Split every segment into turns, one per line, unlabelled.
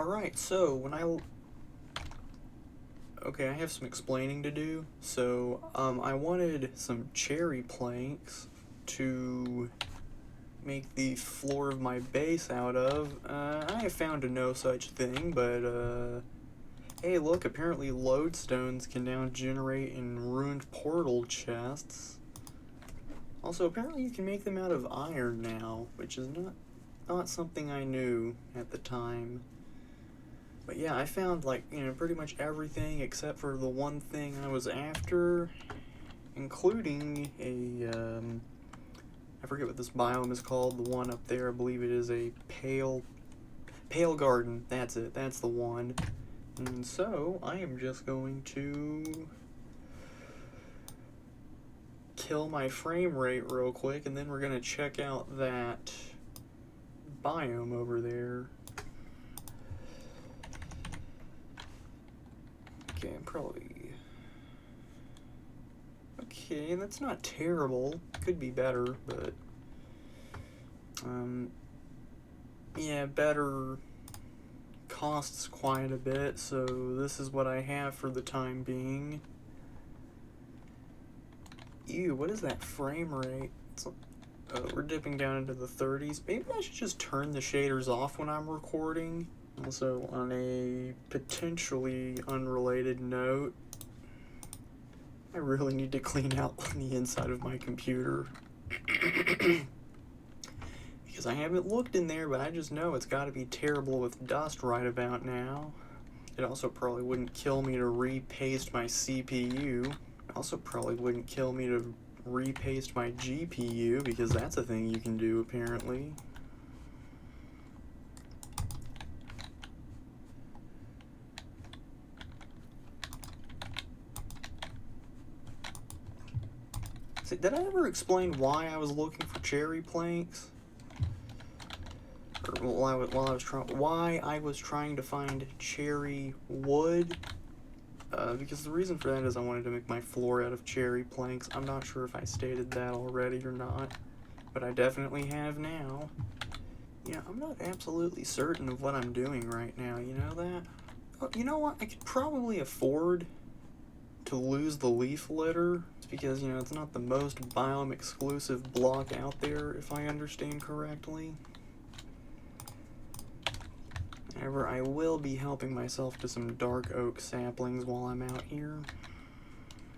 Alright, so okay, I have some explaining to do. So, I wanted some cherry planks to make the floor of my base out of. I have found no such thing, but, hey, look, apparently lodestones can now generate in ruined portal chests. Also, apparently you can make them out of iron now, which is not something I knew at the time. But yeah, I found, like, pretty much everything except for the one thing I was after, including I forget what this biome is called, the one up there, I believe it is a pale garden, that's it, that's the one. And so, I am just going to kill my frame rate real quick, and then we're gonna check out that biome over there. Okay, okay, that's not terrible. Could be better, but yeah, better costs quite a bit, so this is what I have for the time being. Ew, what is that frame rate? We're dipping down into the 30s. Maybe I should just turn the shaders off when I'm recording. Also, on a potentially unrelated note, I really need to clean out the inside of my computer. Because I haven't looked in there, but I just know it's got to be terrible with dust right about now. It also probably wouldn't kill me to repaste my CPU. It also probably wouldn't kill me to repaste my GPU, because that's a thing you can do apparently. See, did I ever explain why I was looking for cherry planks? Or why I was trying to find cherry wood? Because the reason for that is I wanted to make my floor out of cherry planks. I'm not sure if I stated that already or not, but I definitely have now. Yeah, I'm not absolutely certain of what I'm doing right now, you know that? Oh, you know what? I could probably afford to lose the leaf litter. It's because, it's not the most biome exclusive block out there, if I understand correctly. However, I will be helping myself to some dark oak saplings while I'm out here.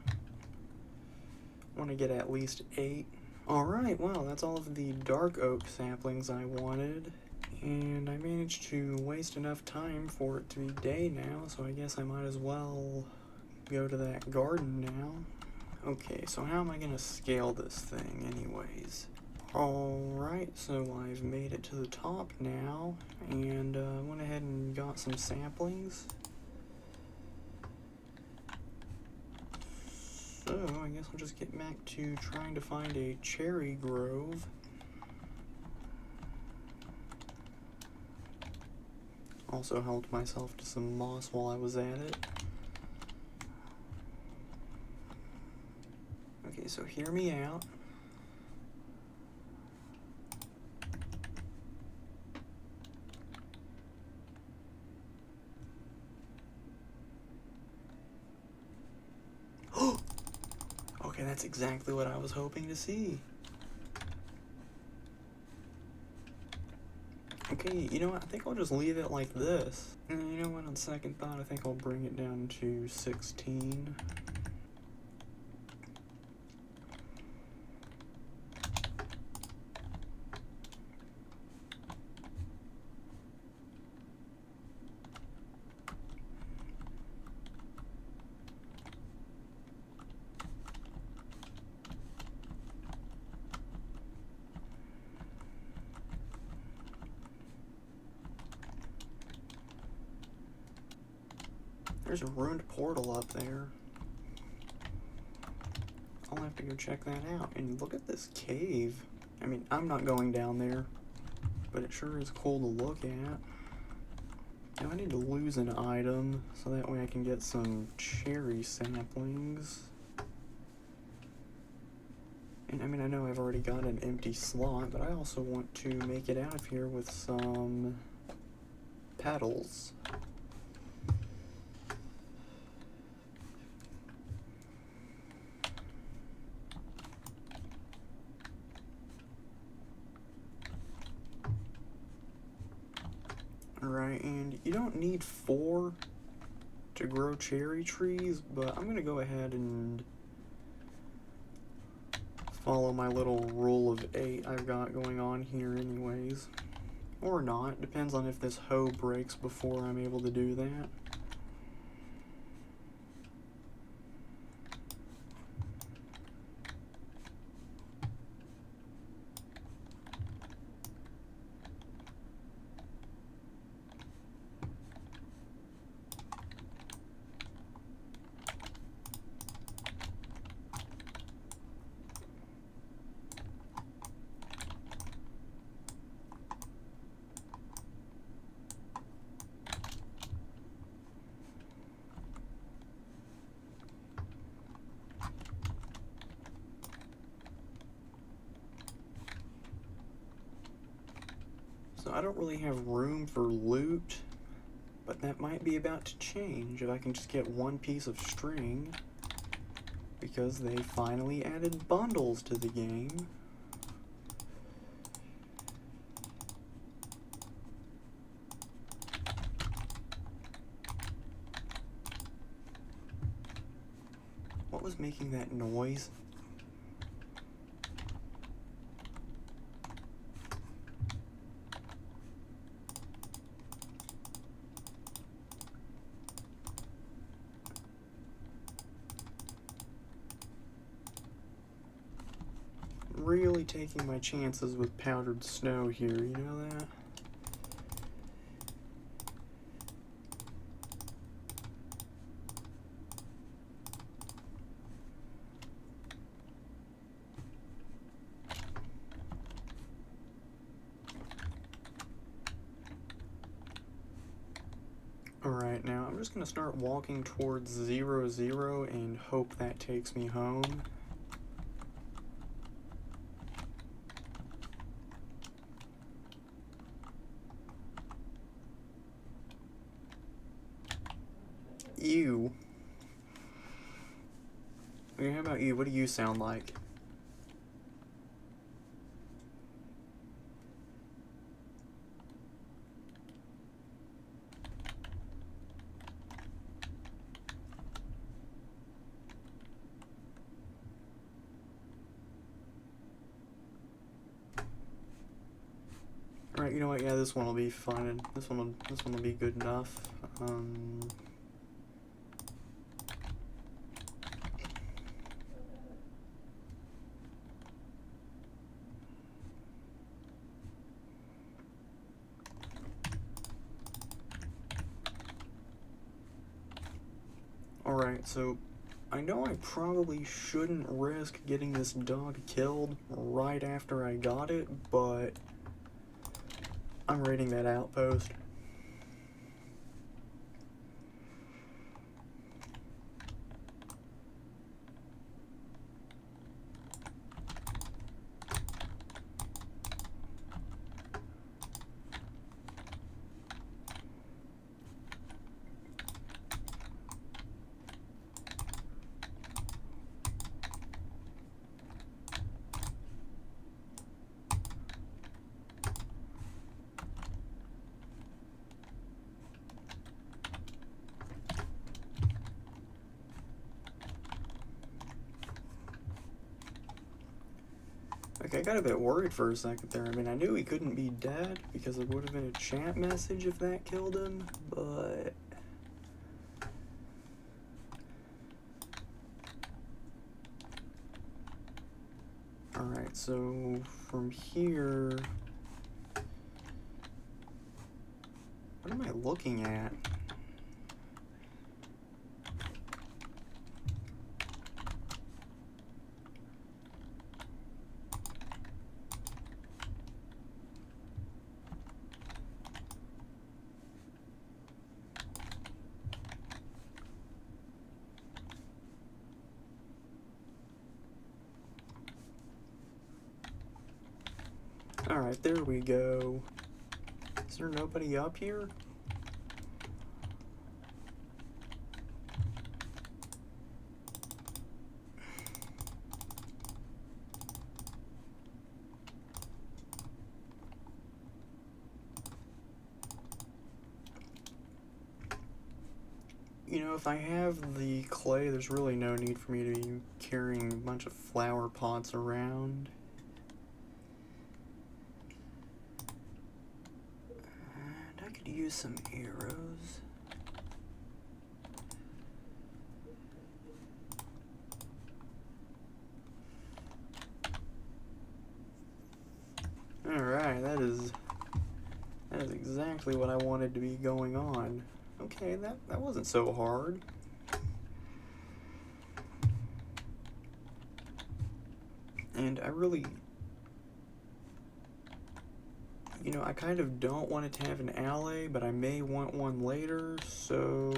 I want to get at least 8. Alright, well, that's all of the dark oak saplings I wanted. And I managed to waste enough time for it to be day now, so I guess I might as well go to that garden now. Okay, so how am I going to scale this thing anyways? Alright, so I've made it to the top now, and went ahead and got some saplings. So, I guess I'll just get back to trying to find a cherry grove. Also helped myself to some moss while I was at it. Okay, so hear me out. Okay, that's exactly what I was hoping to see. Okay, you know what? I think I'll just leave it like this. And you know what? On second thought, I think I'll bring it down to 16. There's a ruined portal up there. I'll have to go check that out. And look at this cave. I mean, I'm not going down there, but it sure is cool to look at. Now I need to lose an item, so that way I can get some cherry saplings. And I mean, I know I've already got an empty slot, but I also want to make it out of here with some petals. Alright, and you don't need 4 to grow cherry trees, but I'm gonna go ahead and follow my little rule of 8 I've got going on here anyways. Or not, depends on if this hoe breaks before I'm able to do that. So I don't really have room for loot, but that might be about to change if I can just get 1 piece of string, because they finally added bundles to the game. What was making that noise? Really taking my chances with powdered snow here, you know that? Alright, now I'm just gonna start walking towards 0, 0 and hope that takes me home. Ew. Okay, how about you? What do you sound like? Alright, you know what? Yeah, this one will be fine. This one will be good enough. Alright, so I know I probably shouldn't risk getting this dog killed right after I got it, but I'm raiding that outpost. Okay, I got a bit worried for a second there. I mean, I knew he couldn't be dead because it would have been a chat message if that killed him, but... Alright, so from here... What am I looking at? Alright, there we go. Is there nobody up here? you know, if I have the clay, there's really no need for me to be carrying a bunch of flower pots around. And I could use some arrows. Alright, that is exactly what I wanted to be going on. Okay, that wasn't so hard. And I really, you know, I kind of don't want it to have an alley, but I may want one later, so...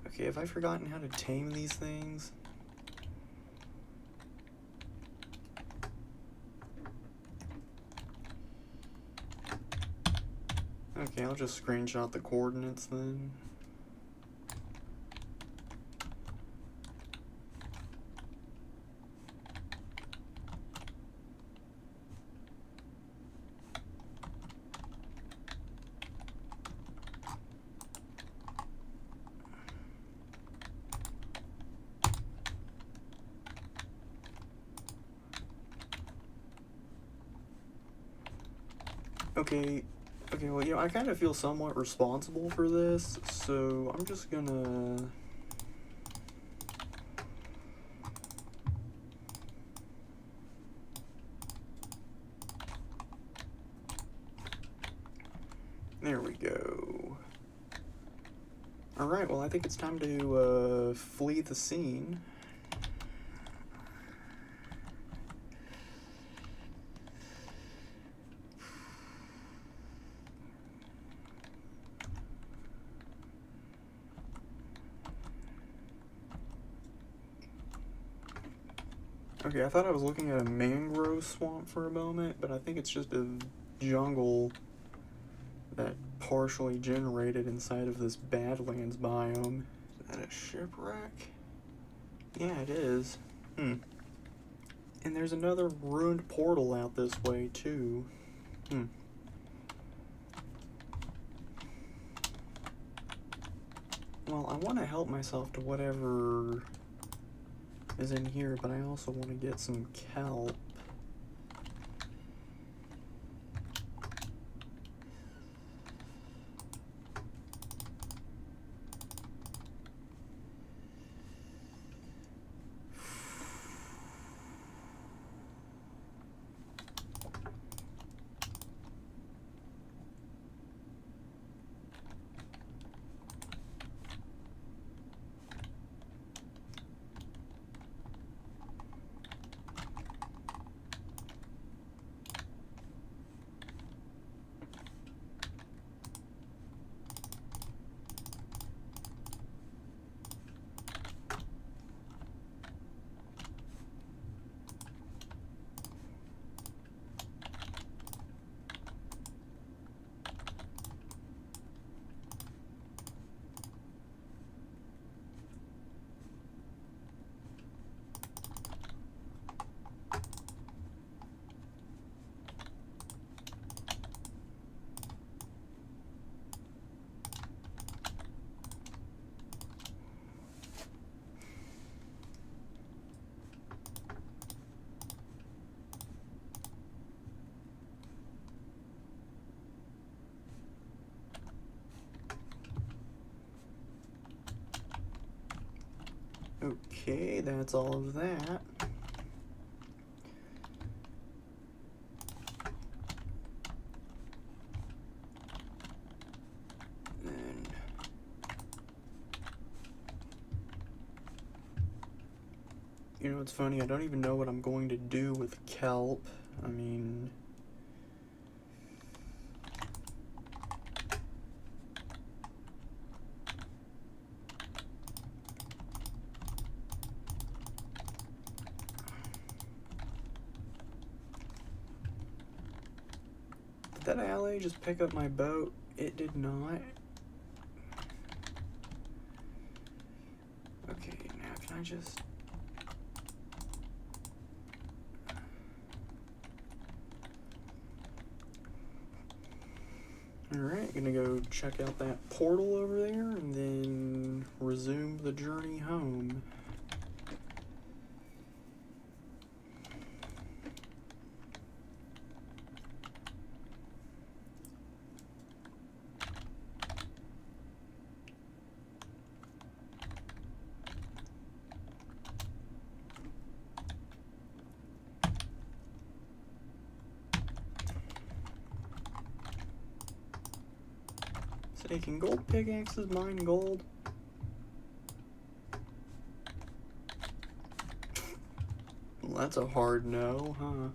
Okay, have I forgotten how to tame these things? Okay, I'll just screenshot the coordinates then. Okay, well, you know, I kind of feel somewhat responsible for this, so I'm just gonna... There we go. Alright, well, I think it's time to, flee the scene. Okay, I thought I was looking at a mangrove swamp for a moment, but I think it's just a jungle that partially generated inside of this Badlands biome. Is that a shipwreck? Yeah, it is. And there's another ruined portal out this way, too. Well, I want to help myself to whatever is in here, but I also want to get some kelp. Okay, that's all of that. And you know, it's funny, I don't even know what I'm going to do with kelp. I mean... Did that alley just pick up my boat? It did not. Okay, now can I just... Alright, gonna go check out that portal over there and then resume the journey home. Say, can gold pickaxes mine gold? Well, that's a hard no, huh?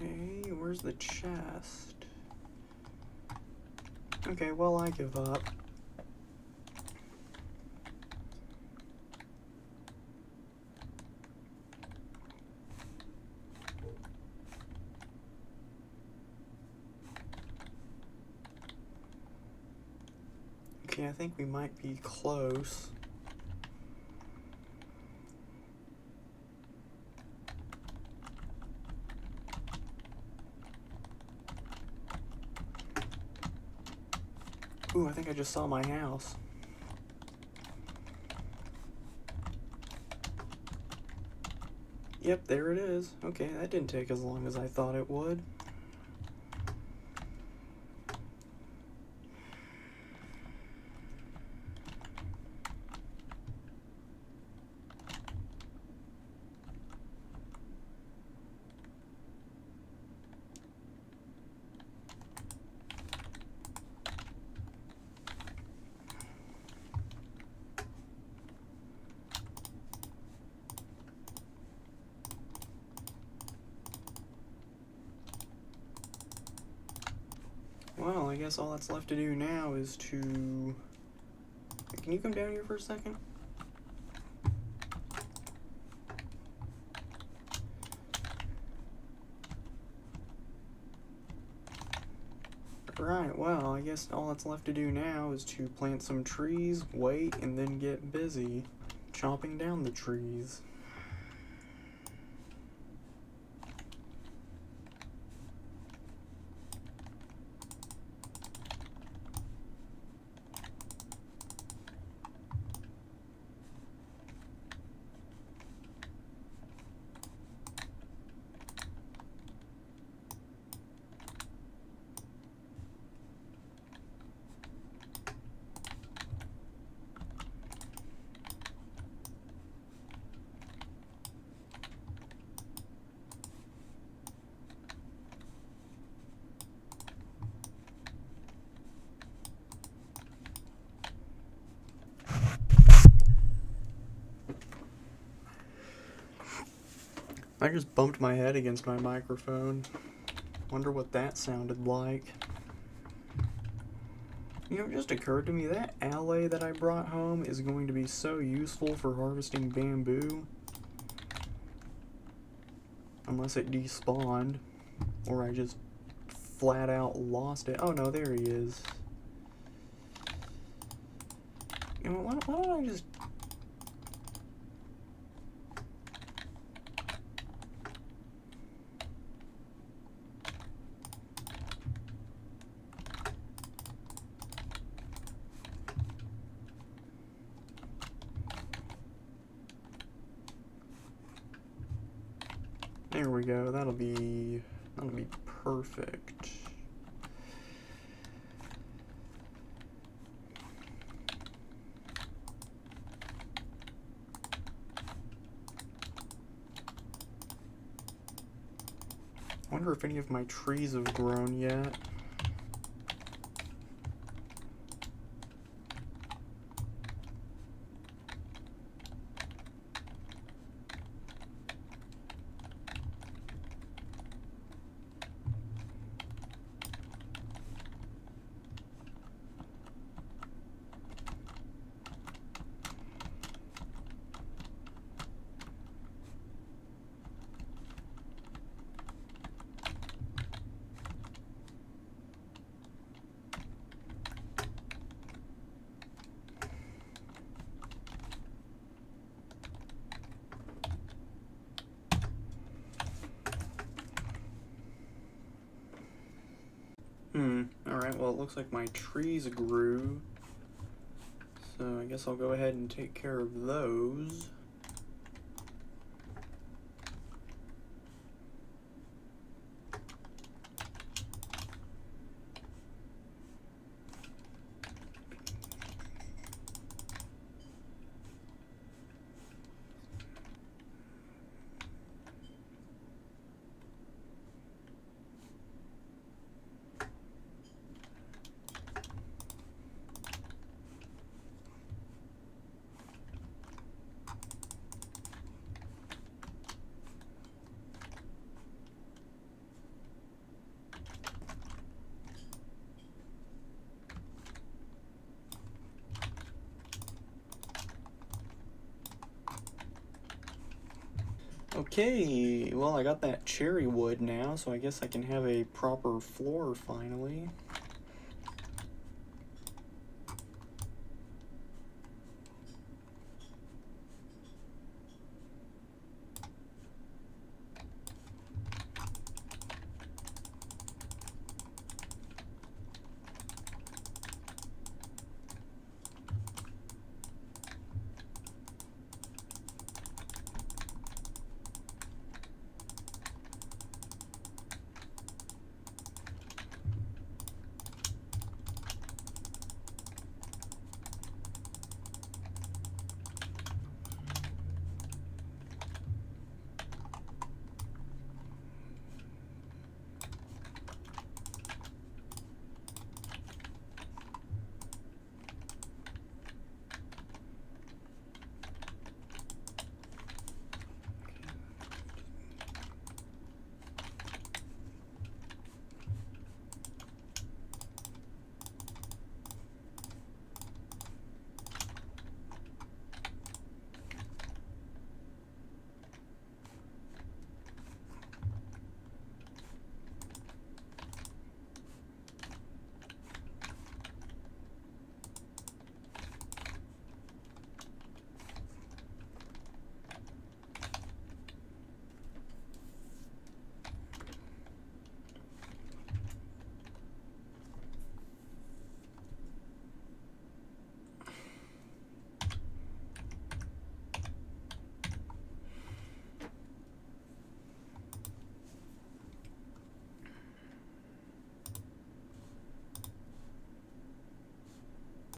Okay, where's the chest? Okay, well, I give up. Okay, I think we might be close. Ooh, I think I just saw my house. Yep, there it is. Okay, that didn't take as long as I thought it would. Well, I guess all that's left to do now is to... Can you come down here for a second? Right, well, I guess all that's left to do now is to plant some trees, wait, and then get busy chopping down the trees. I just bumped my head against my microphone. Wonder what that sounded like. You know, it just occurred to me that alley that I brought home is going to be so useful for harvesting bamboo. Unless it despawned. Or I just flat out lost it. Oh no, there he is. You know, why don't I just... There we go, that'll be perfect. Wonder if any of my trees have grown yet. Alright, well, it looks like my trees grew. So I guess I'll go ahead and take care of those. Okay, well, I got that cherry wood now, so I guess I can have a proper floor finally.